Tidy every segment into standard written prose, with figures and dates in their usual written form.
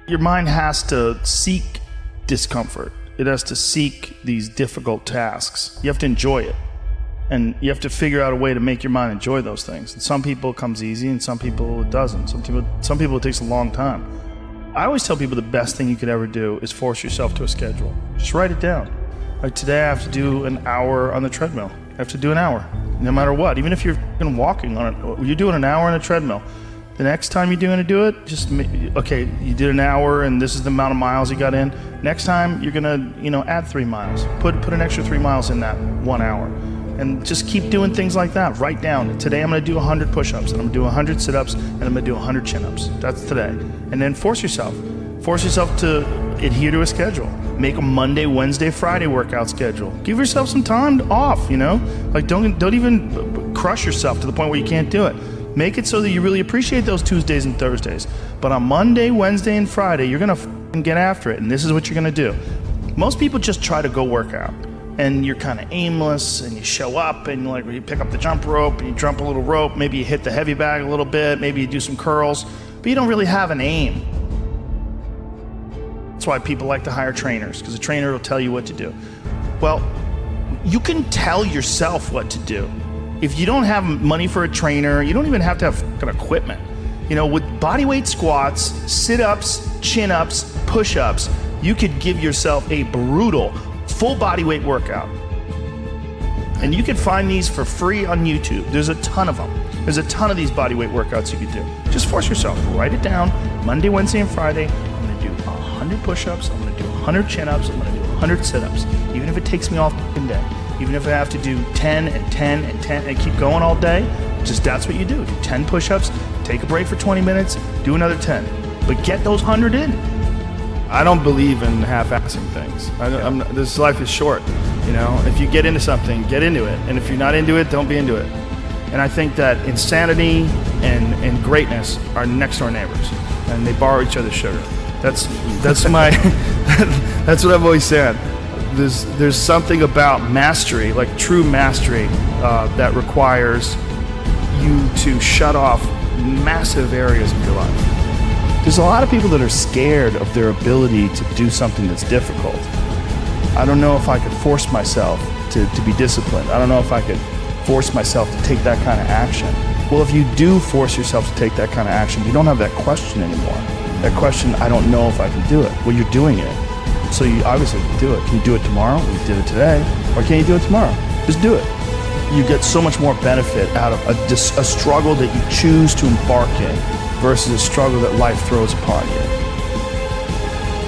Your mind has to seek discomfort. It has to seek these difficult tasks. You have to enjoy it. And you have to figure out a way to make your mind enjoy those things. And some people it comes easy and some people it doesn't. Some people it takes a long time. I always tell people the best thing you could ever do is force yourself to a schedule. Just write it down. Like today I have to do an hour on the treadmill. I have to do an hour, no matter what. Even if you're walking on it, you're doing an hour on a treadmill. The next time you're going to do it, just, okay, you did an hour and this is the amount of miles you got in. Next time you're going to, add 3 miles. Put an extra 3 miles in that 1 hour. And just keep doing things like that. Write down, today I'm going to do 100 push-ups, and I'm going to do 100 sit-ups, and I'm going to do 100 chin-ups. That's today. And then force yourself. Force yourself to adhere to a schedule. Make a Monday, Wednesday, Friday workout schedule. Give yourself some time off, Like don't even crush yourself to the point where you can't do it. Make it so that you really appreciate those Tuesdays and Thursdays. But on Monday, Wednesday, and Friday, you're going to get after it, and this is what you're going to do. Most people just try to go work out. And you're kind of aimless, and you show up, and you pick up the jump rope, and you jump a little rope, maybe you hit the heavy bag a little bit, maybe you do some curls, but you don't really have an aim. That's why people like to hire trainers, because a trainer will tell you what to do. Well, you can tell yourself what to do. If you don't have money for a trainer, you don't even have to have fucking equipment. With bodyweight squats, sit-ups, chin-ups, push-ups, you could give yourself a brutal full body weight workout. And you can find these for free on YouTube. There's a ton of them. There's a ton of these body weight workouts you can do. Just force yourself. Write it down. Monday, Wednesday, and Friday, I'm going to do 100 push-ups. I'm going to do 100 chin-ups. I'm going to do 100 sit-ups. Even if it takes me all the day. Even if I have to do 10 and 10 and 10 and keep going all day, just that's what you do. Do 10 push-ups, take a break for 20 minutes, do another 10. But get those 100 in. I don't believe in half-assing things. This life is short, If you get into something, get into it. And if you're not into it, don't be into it. And I think that insanity and greatness are next-door neighbors, and they borrow each other's sugar. That's my that's what I've always said. There's something about mastery, like true mastery, that requires you to shut off massive areas of your life. There's a lot of people that are scared of their ability to do something that's difficult. I don't know if I could force myself to be disciplined. I don't know if I could force myself to take that kind of action. Well, if you do force yourself to take that kind of action, you don't have that question anymore. That question, I don't know if I can do it. Well, you're doing it. So you obviously can do it. Can you do it tomorrow? You did it today. Or can you do it tomorrow? Just do it. You get so much more benefit out of a struggle that you choose to embark in versus a struggle that life throws upon you.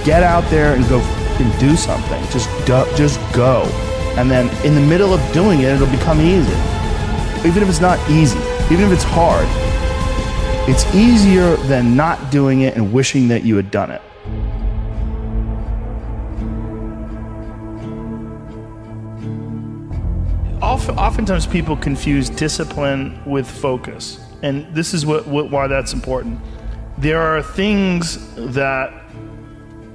Get out there and go and do something. Just go. And then in the middle of doing it, it'll become easy. Even if it's not easy, even if it's hard, it's easier than not doing it and wishing that you had done it. Oftentimes people confuse discipline with focus. And this is why that's important. There are things that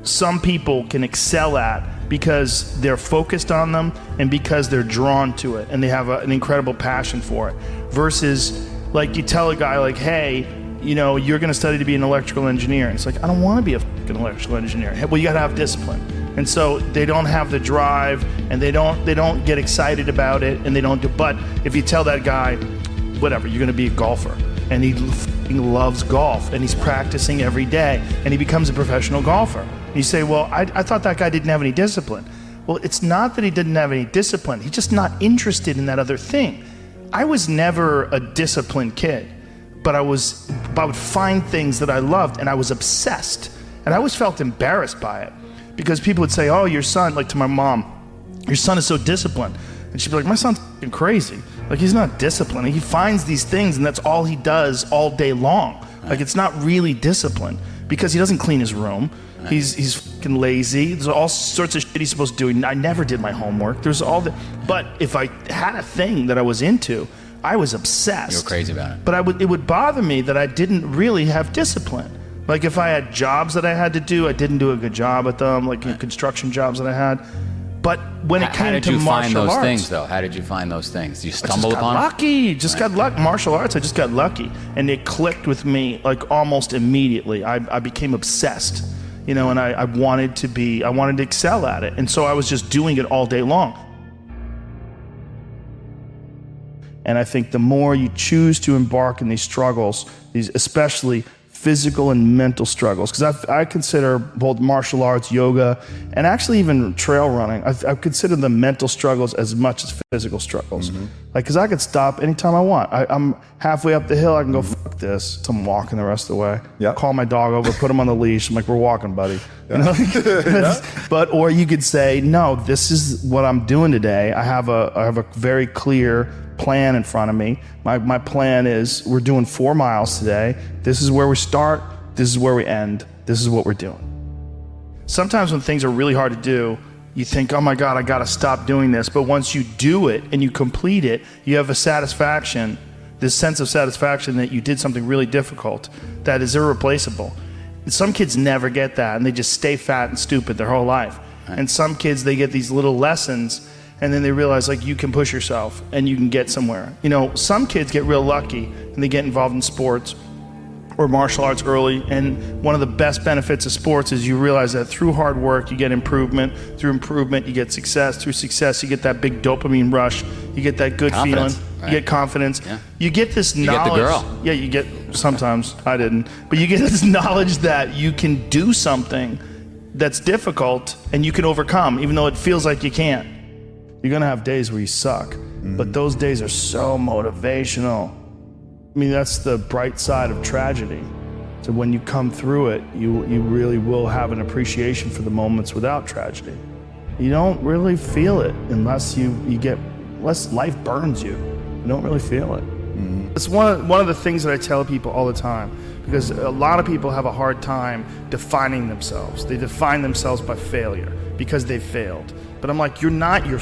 some people can excel at because they're focused on them and because they're drawn to it and they have an incredible passion for it. Versus, like, you tell a guy, like, hey, you're going to study to be an electrical engineer. And it's like, I don't want to be a fucking electrical engineer. Well, you got to have discipline. And so they don't have the drive, and they don't get excited about it, and they don't do. But if you tell that guy, whatever, you're going to be a golfer, and he loves golf, and he's practicing every day, and he becomes a professional golfer. And you say, well, I thought that guy didn't have any discipline. Well, it's not that he didn't have any discipline. He's just not interested in that other thing. I was never a disciplined kid, but I would find things that I loved, and I was obsessed, and I always felt embarrassed by it. Because people would say, oh, your son, like to my mom, your son is so disciplined. And she'd be like, my son's f***ing crazy. Like, he's not disciplined. He finds these things and that's all he does all day long. Like, it's not really discipline because he doesn't clean his room. He's f***ing lazy. There's all sorts of shit he's supposed to do. I never did my homework. But if I had a thing that I was into, I was obsessed. You were crazy about it. But it would bother me that I didn't really have discipline. Like, if I had jobs that I had to do, I didn't do a good job at them, like construction jobs that I had. But when it came to martial arts... How did you find those things, though? How did you find those things? Did you stumble upon them? Lucky. Just got lucky. Martial arts, I just got lucky. And it clicked with me, like, almost immediately. I became obsessed. you know, and I wanted to excel at it. And so I was just doing it all day long. And I think the more you choose to embark in these struggles, these especially physical and mental struggles, because I consider both martial arts, yoga, and actually even trail running, I consider the mental struggles as much as physical struggles. Like, because I could stop anytime I want. I'm halfway up the hill, I can go, fuck this. So I'm walking the rest of the way. Yeah. Call my dog over, put him on the leash. I'm like, we're walking, buddy. You know? But, or you could say, no, this is what I'm doing today. I have a very clear plan in front of me. My plan is we're doing 4 miles today. This is where we start. This is where we end. This is what we're doing. Sometimes when things are really hard to do, you think, oh my God, I gotta stop doing this. But once you do it and you complete it, you have a satisfaction, this sense of satisfaction that you did something really difficult that is irreplaceable. And some kids never get that, and they just stay fat and stupid their whole life. Right. And some kids, they get these little lessons, and then they realize, like, you can push yourself and you can get somewhere. You know, some kids get real lucky and they get involved in sports or martial arts early, and one of the best benefits of sports is you realize that through hard work you get improvement, through improvement you get success, through success you get that big dopamine rush, you get that good confidence, feeling, right? You get confidence, yeah. You get this knowledge. You get the girl. Yeah, you get, sometimes, I didn't, but you get this knowledge that you can do something that's difficult and you can overcome, even though it feels like you can't. You're gonna have days where you suck, but those days are so motivational. I mean, that's the bright side of tragedy. So when you come through it, you really will have an appreciation for the moments without tragedy. You don't really feel it unless unless life burns you. You don't really feel it. It's one of the things that I tell people all the time, because a lot of people have a hard time defining themselves. They define themselves by failure because they failed. But I'm like, you're not your